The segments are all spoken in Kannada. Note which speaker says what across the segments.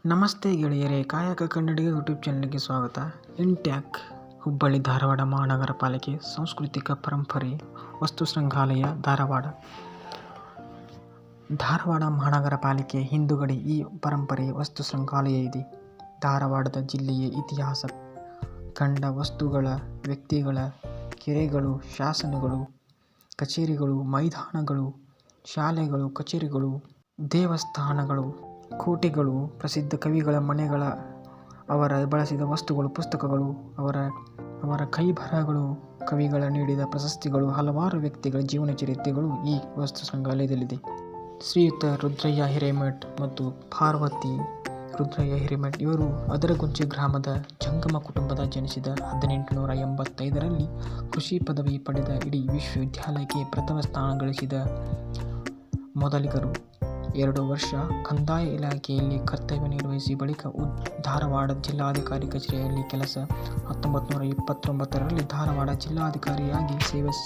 Speaker 1: ನಮಸ್ತೆ ಗೆಳೆಯರೇ, ಕಾಯಕ ಕನ್ನಡಿಗ ಯೂಟ್ಯೂಬ್ ಚಾನಲ್ಗೆ ಸ್ವಾಗತ. ಇಂಟ್ಯಾಕ್ ಹುಬ್ಬಳ್ಳಿ ಧಾರವಾಡ ಮಹಾನಗರ ಪಾಲಿಕೆ ಸಾಂಸ್ಕೃತಿಕ ಪರಂಪರೆ ವಸ್ತು ಸಂಗ್ರಹಾಲಯ ಧಾರವಾಡ. ಧಾರವಾಡ ಮಹಾನಗರ ಪಾಲಿಕೆ ಹಿಂದುಗಡೆ ಈ ಪರಂಪರೆ ವಸ್ತು ಸಂಗ್ರಹಾಲಯ ಇದೆ. ಧಾರವಾಡದ ಜಿಲ್ಲೆಯ ಇತಿಹಾಸ ಕಂಡ ವಸ್ತುಗಳ, ವ್ಯಕ್ತಿಗಳ, ಕೆರೆಗಳು, ಶಾಸನಗಳು, ಕಚೇರಿಗಳು, ಮೈದಾನಗಳು, ಶಾಲೆಗಳು, ಕಚೇರಿಗಳು, ದೇವಸ್ಥಾನಗಳು, ಕೋಟೆಗಳು, ಪ್ರಸಿದ್ಧ ಕವಿಗಳ ಮನೆಗಳ, ಅವರ ಬಳಸಿದ ವಸ್ತುಗಳು, ಪುಸ್ತಕಗಳು, ಅವರ ಕೈಬರಹಗಳು, ಕವಿಗಳ ನೀಡಿದ ಪ್ರಶಸ್ತಿಗಳು, ಹಲವಾರು ವ್ಯಕ್ತಿಗಳ ಜೀವನ ಚರಿತ್ರೆಗಳು ಈ ವಸ್ತು ಸಂಗ್ರಹಾಲಯದಲ್ಲಿದೆ. ಶ್ರೀಯುತ ರುದ್ರಯ್ಯ ಹಿರೇಮಠ್ ಮತ್ತು ಪಾರ್ವತಿ ರುದ್ರಯ್ಯ ಹಿರೇಮಠ್ ಇವರು ಅದರಗುಂಚಿ ಗ್ರಾಮದ ಜಂಗಮ ಕುಟುಂಬದ ಜನಿಸಿದ 1885ರಲ್ಲಿ ಕೃಷಿ ಪದವಿ ಪಡೆದ ಇಡೀ ವಿಶ್ವವಿದ್ಯಾಲಯಕ್ಕೆ ಪ್ರಥಮ ಸ್ಥಾನ ಗಳಿಸಿದ ಮೊದಲಿಗರು. 2 ವರ್ಷ ಕಂದಾಯ ಇಲಾಖೆಯಲ್ಲಿ ಕರ್ತವ್ಯ ನಿರ್ವಹಿಸಿ ಬಳಿಕ ಧಾರವಾಡ ಜಿಲ್ಲಾಧಿಕಾರಿ ಕಚೇರಿಯಲ್ಲಿ ಕೆಲಸ. 1929ರಲ್ಲಿ ಧಾರವಾಡ ಜಿಲ್ಲಾಧಿಕಾರಿಯಾಗಿ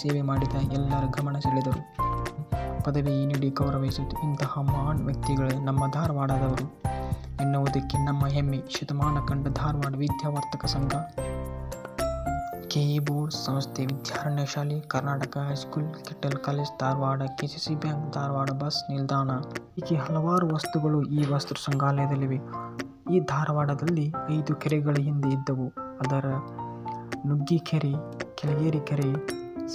Speaker 1: ಸೇವೆ ಮಾಡಿದ ಎಲ್ಲರ ಗಮನ ಸೆಳೆದರು. ಪದವಿ ನೀಡಿ ಗೌರವಿಸಿತು. ಇಂತಹ ಮಹಾನ್ ವ್ಯಕ್ತಿಗಳೇ ನಮ್ಮ ಧಾರವಾಡದವರು ಎನ್ನುವುದಕ್ಕೆ ನಮ್ಮ ಹೆಮ್ಮೆ. ಶತಮಾನ ಕಂಡ ಧಾರವಾಡ ವಿದ್ಯಾವರ್ತಕ ಸಂಘ, ಕೆಇ ಬೋರ್ಡ್ ಸಂಸ್ಥೆ, ವಿದ್ಯಾರಣ್ಯ ಶಾಲೆ, Karnataka high school, Kittel college Dharwad, KCC bank Dharwad, bus ನಿಲ್ದಾಣ ಹೀಗೆ ಹಲವಾರು ವಸ್ತುಗಳು ಈ ವಸ್ತು ಸಂಗ್ರಹಾಲಯದಲ್ಲಿವೆ. ಈ ಧಾರವಾಡದಲ್ಲಿ 5 ಕೆರೆಗಳು ಹಿಂದೆ ಇದ್ದವು. ಅದರ ನುಗ್ಗಿಕೆರೆ, ಕೆಳಗೇರಿ ಕೆರೆ,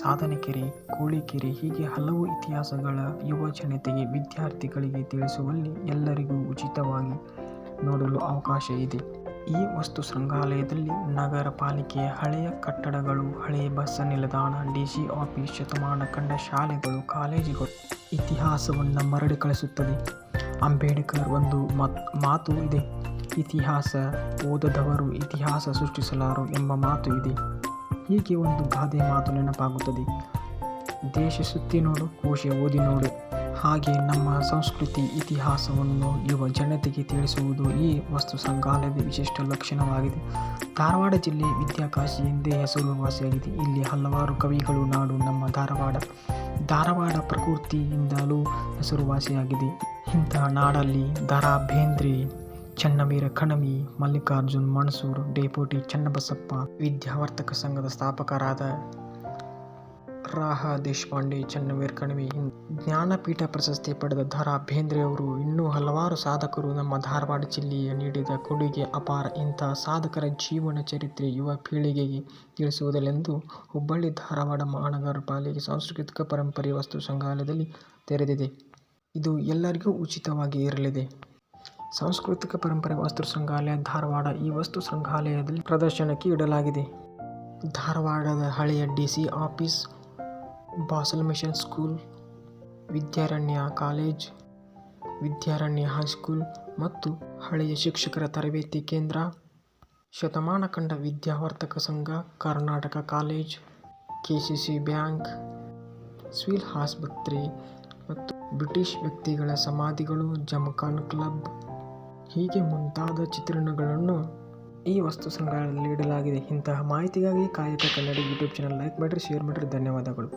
Speaker 1: ಸಾಧನೆ ಕೆರೆ, ಕೋಳಿಕೆರೆ ಹೀಗೆ ಹಲವು ಇತಿಹಾಸಗಳ ಯುವ ಜನತೆಗೆ, ವಿದ್ಯಾರ್ಥಿಗಳಿಗೆ ತಿಳಿಸುವಲ್ಲಿ ಎಲ್ಲರಿಗೂ ಉಚಿತವಾಗಿ ನೋಡಲು ಅವಕಾಶ ಇದೆ. ಈ ವಸ್ತು ಸಂಗ್ರಹಾಲಯದಲ್ಲಿ ನಗರ ಪಾಲಿಕೆಯ ಹಳೆಯ ಕಟ್ಟಡಗಳು, ಹಳೆಯ ಬಸ್ ನಿಲ್ದಾಣ, ಡಿಸಿ ಆಫೀಸ್, ಶತಮಾನ ಕಂಡ ಶಾಲೆಗಳು, ಕಾಲೇಜುಗಳು ಇತಿಹಾಸವನ್ನು ಮರಳಿ ಕಳಿಸುತ್ತದೆ. ಅಂಬೇಡ್ಕರ್ ಒಂದು ಮಾತು ಇದೆ, ಇತಿಹಾಸ ಓದದವರು ಇತಿಹಾಸ ಸೃಷ್ಟಿಸಲಾರು ಎಂಬ ಮಾತು ಇದೆ. ಹೀಗೆ ಒಂದು ಗಾದೆ ಮಾತು ನೆನಪಾಗುತ್ತದೆ, ದೇಶ ಸುತ್ತಿ ನೋಡು, ಕೋಶ ಓದಿ ನೋಡು. ಹಾಗೆ ನಮ್ಮ ಸಂಸ್ಕೃತಿ ಇತಿಹಾಸವನ್ನು ಯುವ ಜನತೆಗೆ ತಿಳಿಸುವುದು ಈ ವಸ್ತು ಸಂಗ್ರಹಾಲಯದ ವಿಶಿಷ್ಟ ಲಕ್ಷಣವಾಗಿದೆ. ಧಾರವಾಡ ಜಿಲ್ಲೆ ವಿದ್ಯಾಕಾಶಿ ಎಂದೇ ಹೆಸರುವಾಸಿಯಾಗಿದೆ. ಇಲ್ಲಿ ಹಲವಾರು ಕವಿಗಳು ನಾಡು ನಮ್ಮ ಧಾರವಾಡ ಪ್ರಕೃತಿಯಿಂದಲೂ ಹೆಸರುವಾಸಿಯಾಗಿದೆ. ಇಂತಹ ನಾಡಲ್ಲಿ ದ.ರಾ. ಬೇಂದ್ರೆ, ಚನ್ನವೀರ ಕಣವಿ, ಮಲ್ಲಿಕಾರ್ಜುನ್ ಮಣಸೂರ್, ಡೇಪೋಟಿ ಚನ್ನಬಸಪ್ಪ, ವಿದ್ಯಾವರ್ತಕ ಸಂಘದ ಸ್ಥಾಪಕರಾದ ರಾ. ದೇಶಪಾಂಡೆ, ಚನ್ನವೀರ ಕಣವಿ, ಜ್ಞಾನಪೀಠ ಪ್ರಶಸ್ತಿ ಪಡೆದ ದ.ರಾ. ಬೇಂದ್ರೆಯವರು, ಇನ್ನೂ ಹಲವಾರು ಸಾಧಕರು ನಮ್ಮ ಧಾರವಾಡ ಜಿಲ್ಲೆಗೆ ನೀಡಿದ ಕೊಡುಗೆ ಅಪಾರ. ಇಂತಹ ಸಾಧಕರ ಜೀವನ ಚರಿತ್ರೆ ಯುವ ಪೀಳಿಗೆಗೆ ತಿಳಿಸುವುದೆಂದು ಹುಬ್ಬಳ್ಳಿ ಧಾರವಾಡ ಮಹಾನಗರ ಪಾಲಿಕೆ ಸಾಂಸ್ಕೃತಿಕ ಪರಂಪರೆ ವಸ್ತು ಸಂಗ್ರಹಾಲಯದಲ್ಲಿ ತೆರೆದಿದೆ. ಇದು ಎಲ್ಲರಿಗೂ ಉಚಿತವಾಗಿ ಇರಲಿದೆ. ಸಾಂಸ್ಕೃತಿಕ ಪರಂಪರೆ ವಸ್ತು ಸಂಗ್ರಹಾಲಯ ಧಾರವಾಡ. ಈ ವಸ್ತು ಸಂಗ್ರಹಾಲಯದಲ್ಲಿ ಪ್ರದರ್ಶನಕ್ಕೆ ಇಡಲಾಗಿದೆ. ಧಾರವಾಡದ ಹಳೆಯ DC office, Basel mission school, Vidyaranya college, Vidyaranya high school ಮತ್ತು ಹಳೆಯ ಶಿಕ್ಷಕರ ತರಬೇತಿ ಕೇಂದ್ರ, ಶತಮಾನ ಕಂಡ Vidyavardhaka Sangha, Karnataka college, KCC bank, civil ಆಸ್ಪತ್ರೆ ಮತ್ತು ಬ್ರಿಟಿಷ್ ವ್ಯಕ್ತಿಗಳ ಸಮಾಧಿಗಳು, ಜಮಖಾನ್ ಕ್ಲಬ್ ಹೀಗೆ ಮುಂತಾದ ಚಿತ್ರಣಗಳನ್ನು ಈ ವಸ್ತು ಸಂಗ್ರಹಾಲಯದಲ್ಲಿ ಇಡಲಾಗಿದೆ. ಇಂತಹ ಮಾಹಿತಿಗಾಗಿ ಕಾಯಕ ಕನ್ನಡಿಗ ಯೂಟ್ಯೂಬ್ ಚಾನಲ್ ಲೈಕ್ ಮಾಡಿರಿ, ಶೇರ್ ಮಾಡಿರಿ. ಧನ್ಯವಾದಗಳು.